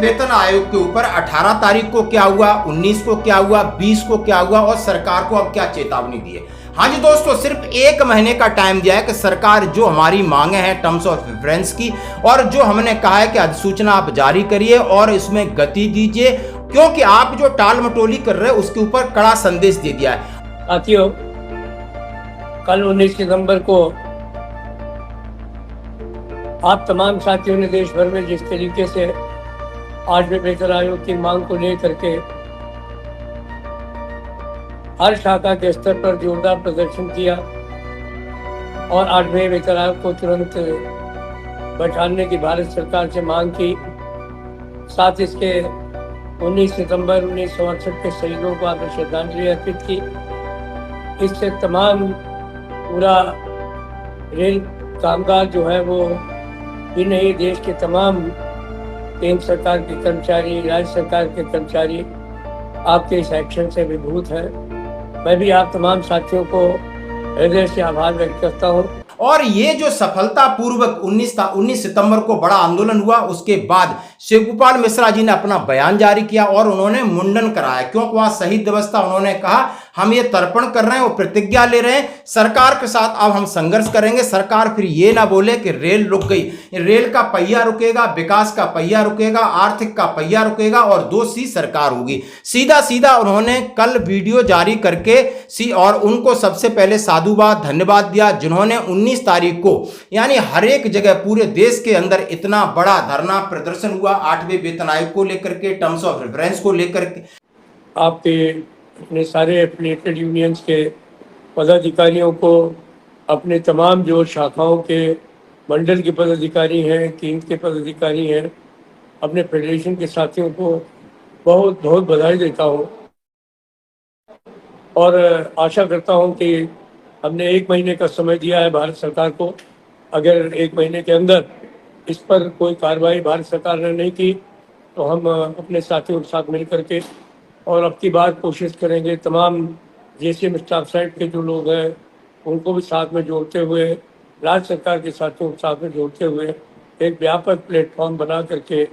वेतन आयोग के ऊपर 18 तारीख को क्या हुआ, 19 को क्या हुआ, 20 को क्या हुआ और सरकार को अब क्या चेतावनी दी है। हाँ जी दोस्तों, सिर्फ 1 महीने का टाइम दिया है कि सरकार जो हमारी मांगे हैं टर्म्स ऑफ रेफरेंस की और जो हमने कहा है कि अधिसूचना आप जारी करिए और इसमें गति दीजिए, क्योंकि आप जो टाल मटोली कर रहे हैं उसके ऊपर कड़ा संदेश दे दिया है। साथियों, कल 19 सितंबर को आप तमाम साथियों ने देश भर में जिस तरीके से 8वें वेतन आयोग की मांग को लेकर के हर शाखा के स्तर पर जोरदार प्रदर्शन किया और 8वें वेतन आयोग को तुरंत बैठाने की भारत सरकार से मांग की, साथ इसके 19 सितंबर 1968 के शहीदों को आपने श्रद्धांजलि अर्पित की। इससे तमाम पूरा रेल कामगार जो है वो भी नहीं, देश के तमाम केंद्र सरकार के कर्मचारी, राज्य सरकार के कर्मचारी आपके इस एक्शन से विभूत हैं। मैं भी आप तमाम साथियों को हृदय से आभार व्यक्त करता हूँ। और ये जो सफलतापूर्वक 19 सितंबर को बड़ा आंदोलन हुआ, उसके बाद शिवगोपाल मिश्रा जी ने अपना बयान जारी किया और उन्होंने मुंडन कराया, क्योंकि वहां शहीद दिवस था। उन्होंने कहा हम ये तर्पण कर रहे हैं, वो प्रतिज्ञा ले रहे हैं, सरकार के साथ अब हम संघर्ष करेंगे। सरकार फिर ये ना बोले कि रेल रुक गई, रेल का पहिया रुकेगा, विकास का पहिया रुकेगा, आर्थिक का पहिया रुकेगा और दोषी सरकार होगी। सीधा सीधा उन्होंने कल वीडियो जारी करके और उनको सबसे पहले साधुवाद धन्यवाद दिया जिन्होंने 19 तारीख को यानी हर एक जगह पूरे देश के अंदर इतना बड़ा धरना प्रदर्शन हुआ 8वें वेतन आयोग को लेकर के, टर्म्स ऑफ रेफरेंस को लेकर के। आपके अपने सारे एफिलिएटेड यूनियंस के पदाधिकारियों को, अपने तमाम जो शाखाओं के मंडल के पदाधिकारी हैं, केंद्र के पदाधिकारी हैं, अपने फेडरेशन के साथियों को बहुत बहुत बधाई देता हूं और आशा करता हूं कि हमने 1 महीने का समय दिया है भारत सरकार को। अगर 1 महीने के अंदर इस पर कोई कार्रवाई भारत सरकार ने नहीं की तो हम अपने साथियों के साथ मिल करके और अब की बार कोशिश करेंगे तमाम जेसीएम स्टाफ साइड के जो लोग हैं उनको भी साथ में जोड़ते हुए, राज्य सरकार के साथियों के साथ में जोड़ते हुए एक व्यापक प्लेटफॉर्म बना करके,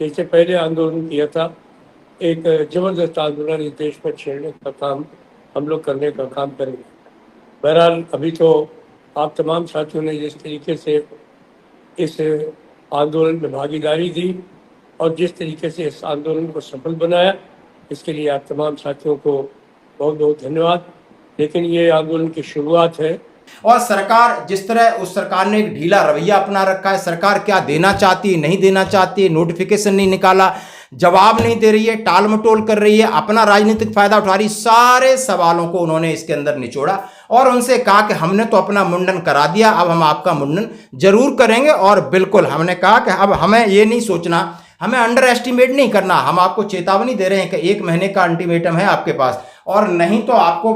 जैसे पहले आंदोलन किया था, एक ज़बरदस्त आंदोलन इस देश में छेड़ने का काम हम लोग करने का काम करेंगे। बहरहाल अभी तो आप तमाम साथियों ने जिस तरीके से इस आंदोलन में भागीदारी दी और जिस तरीके से इस आंदोलन को सफल बनाया, इसके लिए आप तमाम साथियों को बहुत बहुत धन्यवाद। लेकिन ये आंदोलन की शुरुआत है और सरकार जिस तरह उस सरकार ने एक ढीला रवैया अपना रखा है, सरकार क्या देना चाहती है, नहीं देना चाहती है, नोटिफिकेशन नहीं निकाला, जवाब नहीं दे रही है, टाल मटोल कर रही है, अपना राजनीतिक फायदा उठा रही, सारे सवालों को उन्होंने इसके अंदर निचोड़ा और उनसे कहा कि हमने तो अपना मुंडन करा दिया, अब हम आपका मुंडन जरूर करेंगे। और बिल्कुल हमने कहा कि अब हमें ये नहीं सोचना, हमें अंडर एस्टिमेट नहीं करना, हम आपको चेतावनी दे रहे हैं कि 1 महीने का अल्टीमेटम है आपके पास और नहीं तो आपको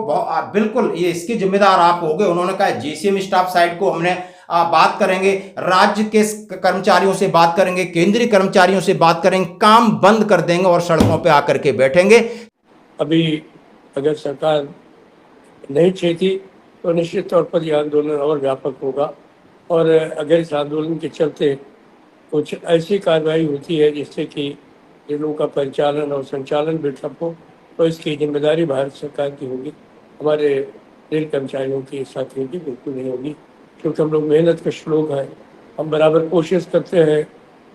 बिल्कुल ये इसके जिम्मेदार आप होंगे। उन्होंने कहा जेसीएम स्टाफ साइड को हमने बात करेंगे, राज्य के कर्मचारियों से बात करेंगे, केंद्रीय कर्मचारियों से बात करेंगे, काम बंद कर देंगे और सड़कों पे आकर के बैठेंगे। अभी अगर सरकार नहीं छेती तो निश्चित तौर पर यह आंदोलन और व्यापक होगा और अगर इस आंदोलन के चलते कुछ ऐसी कार्रवाई होती है जिससे कि रेलों का परिचालन और संचालन भी ठप हो तो इसकी जिम्मेदारी भारत सरकार की होगी, हमारे रेल कर्मचारियों की, साथियों की बिल्कुल नहीं होगी, क्योंकि हम लोग मेहनत कश लोग हैं। हम बराबर कोशिश करते हैं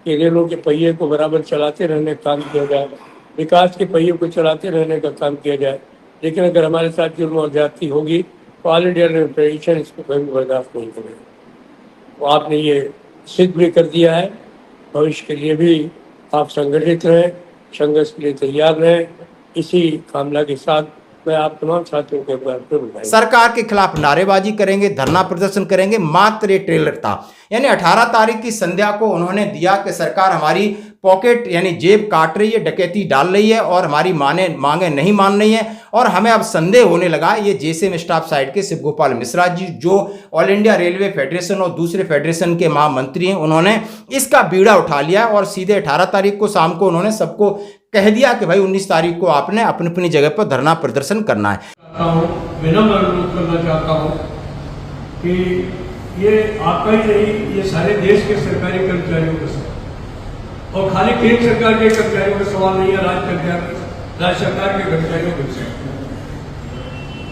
कि रेलों के पहिए को बराबर चलाते रहने का काम किया जाए, विकास के पहिए को चलाते रहने का काम किया जाए। लेकिन अगर हमारे साथ जुल्म और ज्यादती होगी तो ऑल इंडिया रेल फेडरेशन इसको कभी बर्दाश्त नहीं करेगा। तो आपने ये सिद्ध भी कर दिया है, भविष्य के लिए भी आप संगठित रहें, संघर्ष के लिए तैयार रहें। इसी कामना के साथ मैं आप तमाम साथियों के बार सरकार के खिलाफ नारेबाजी करेंगे, धरना प्रदर्शन करेंगे। मात्र ये ट्रेलर था, यानी 18 तारीख की संध्या को उन्होंने दिया कि सरकार हमारी पॉकेट यानी जेब काट रही है, डकैती डाल रही है और हमारी मांगे नहीं मान रही है और हमें अब संदेह होने लगा। ये जेसीएम स्टाफ साइड के शिवगोपाल मिश्रा जी जो ऑल इंडिया रेलवे फेडरेशन और दूसरे फेडरेशन के महामंत्री हैं, उन्होंने इसका बीड़ा उठा लिया और सीधे 18 तारीख को शाम को उन्होंने सबको कह दिया कि भाई 19 तारीख को आपने अपनी अपनी जगह पर धरना प्रदर्शन करना है। विनम्र अनुरोध करना चाहता हूँ कि ये आपका ही नहीं, ये सारे देश के सरकारी कर्मचारियों का और खाली केंद्र सरकार के कर्मचारियों का सवाल नहीं है, राज्य सरकार के कर्मचारियों का विषय।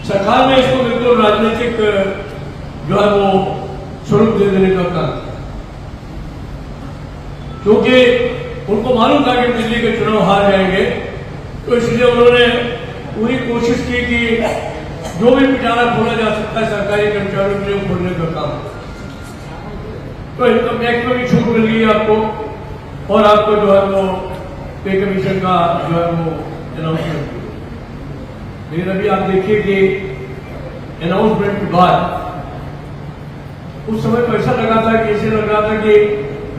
सरकार ने इसको बिल्कुल राजनीतिक जो है वो स्वरूप दे देने का काम किया, क्योंकि उनको मालूम था कि दिल्ली के चुनाव हार जाएंगे, तो इसलिए उन्होंने पूरी कोशिश की कि जो भी पिटारा खोला जा सकता है सरकारी कर्मचारियों के लिए खोलने का काम। तो इनकम टैक्स में भी छूट मिल गई आपको, और आपको जो है वो पे कमीशन का जो है वो अनाउंसमेंट। लेकिन अभी आप देखिए कि अनाउंसमेंट के बाद उस समय तो ऐसा लगा था कि ऐसे लग रहा था कि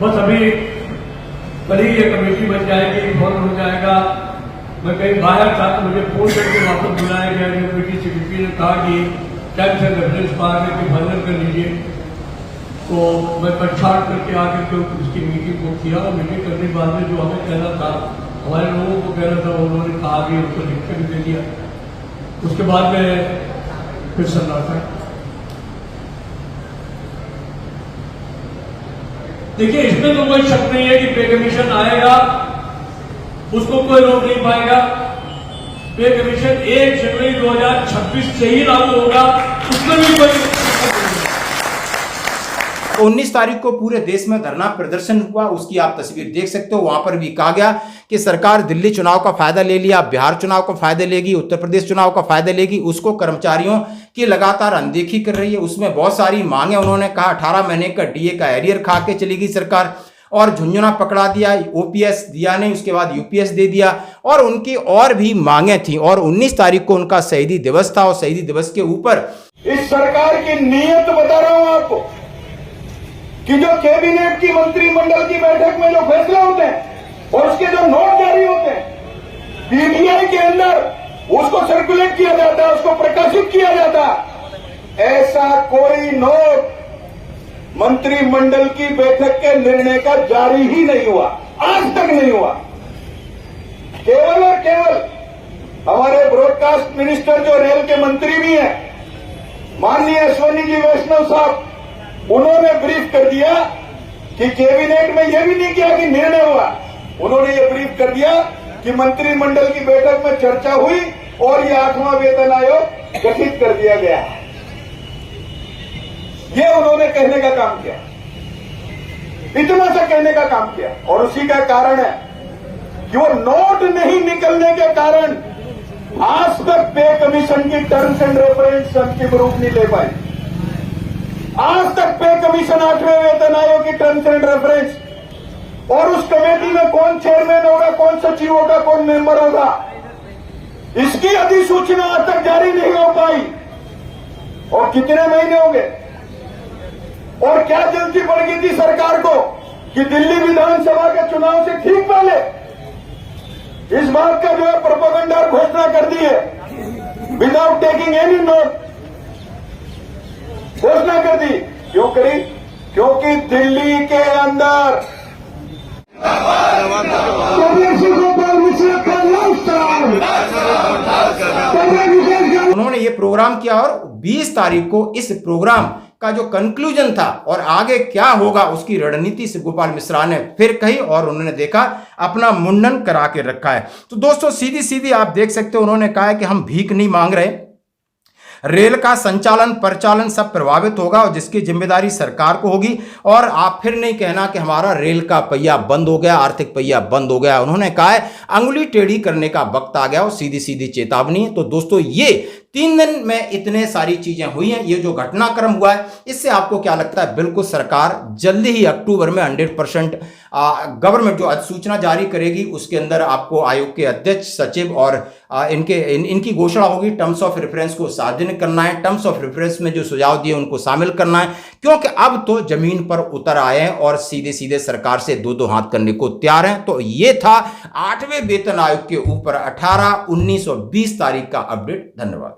बस अभी कल ही ये कमेटी बन जाएगी, फौरन हो जाएगा। मैं कहीं बाहर था तो मुझे फोन करके वापस बुलाया गया, कमेटी सेक्रेटरी ने कहा कि टाइम्स एंड रेफरेंस पार में फाइनल कर लीजिए। तो मैं पछाड़ करके आकर के उसकी मीटिंग को किया, और मीटिंग करने के बाद में जो हमें कहना था, हमारे लोगों को कहना था, उन्होंने कहा कि उसको लिख के भी दे दिया। उसके बाद में फिर सन्नाटा। देखिए, इसमें तो कोई शक नहीं है कि पे कमीशन आएगा, उसको कोई रोक नहीं पाएगा। पे कमीशन 1 जनवरी 2026 से ही लागू होगा, उसमें भी कोई 19 तारीख को पूरे देश में धरना प्रदर्शन हुआ, उसकी आप तस्वीर देख सकते हो। वहां पर भी कहा गया कि सरकार दिल्ली चुनाव का फायदा ले लिया, बिहार चुनाव का फायदा लेगी, उत्तर प्रदेश चुनाव का फायदा लेगी, उसको कर्मचारियों की लगातार अनदेखी कर रही है। उसमें बहुत सारी मांगे उन्होंने कहा, 18 महीने का डीए का एरियर खा के चली गई सरकार, और झुंझुना पकड़ा दिया, ओपीएस दिया नहीं, उसके बाद यूपीएस दे दिया, और उनकी और भी मांगे थी। और 19 तारीख को उनका शहीदी दिवस था, और शहीदी दिवस के ऊपर इस सरकार की नीयत बता रहा हूं आपको कि जो कैबिनेट की मंत्रिमंडल की बैठक में जो फैसले होते हैं और उसके जो नोट जारी होते हैं, पीटीआई के अंदर उसको सर्कुलेट किया जाता है, उसको प्रकाशित किया जाता है। ऐसा कोई नोट मंत्रिमंडल की बैठक के निर्णय का जारी ही नहीं हुआ, आज तक नहीं हुआ। केवल और केवल हमारे ब्रॉडकास्ट मिनिस्टर जो रेल के मंत्री भी हैं, माननीय अश्विनी जी वैष्णव साहब, उन्होंने ब्रीफ कर दिया कि कैबिनेट में यह भी नहीं किया कि निर्णय हुआ, उन्होंने ये ब्रीफ कर दिया कि मंत्रिमंडल की बैठक में चर्चा हुई और ये 8वां वेतन आयोग गठित कर दिया गया है। ये उन्होंने कहने का काम किया, इतना सा कहने का काम किया, और उसी का कारण है कि वो नोट नहीं निकलने के कारण आज तक पे कमीशन की टर्म्स एंड रेफरेंस अंतिम रूप नहीं ले पाई। आज तक पे कमीशन 8वें वेतन आयोग की टर्म्स एंड रेफरेंस, और उस कमेटी में कौन चेयरमैन होगा, कौन सचिव होगा, कौन मेंबर होगा, इसकी अधिसूचना आज तक जारी नहीं हो पाई। और कितने महीने हो गए, और क्या जल्दी पड़ गई थी सरकार को कि दिल्ली विधानसभा के चुनाव से ठीक पहले इस बात का जो है प्रोपेगेंडा घोषणा कर दी है, विदाउट टेकिंग एनी नोट घोषणा कर दी। क्यों करी? क्योंकि दिल्ली के अंदर उन्होंने ये प्रोग्राम किया, और 20 तारीख को इस प्रोग्राम का जो कंक्लूजन था और आगे क्या होगा उसकी रणनीति से गोपाल मिश्रा ने फिर कही, और उन्होंने देखा अपना मुंडन करा के रखा है। तो दोस्तों सीधी सीधी आप देख सकते हो, उन्होंने कहा है कि हम भीख नहीं मांग रहे, रेल का संचालन परिचालन सब प्रभावित होगा और जिसकी जिम्मेदारी सरकार को होगी, और आप फिर नहीं कहना कि हमारा रेल का पहिया बंद हो गया, आर्थिक पहिया बंद हो गया। उन्होंने कहा है अंगुली टेढ़ी करने का वक्त आ गया, और सीधी सीधी चेतावनी। तो दोस्तों ये 3 दिन में इतने सारी चीजें हुई हैं, ये जो घटनाक्रम हुआ है, इससे आपको क्या लगता है? बिल्कुल सरकार जल्दी ही अक्टूबर में 100% गवर्नमेंट जो अधिसूचना जारी करेगी उसके अंदर आपको आयोग के अध्यक्ष, सचिव और इनकी घोषणा होगी। टर्म्स ऑफ रेफरेंस को सार्वजनिक करना है, टर्म्स ऑफ रेफरेंस में जो सुझाव दिए उनको शामिल करना है, क्योंकि अब तो जमीन पर उतर आए हैं और सीधे सीधे सरकार से 2-2 हाथ करने को तैयार हैं। तो ये था 8वें वेतन आयोग के ऊपर 18, 19 और 20 तारीख का अपडेट। धन्यवाद।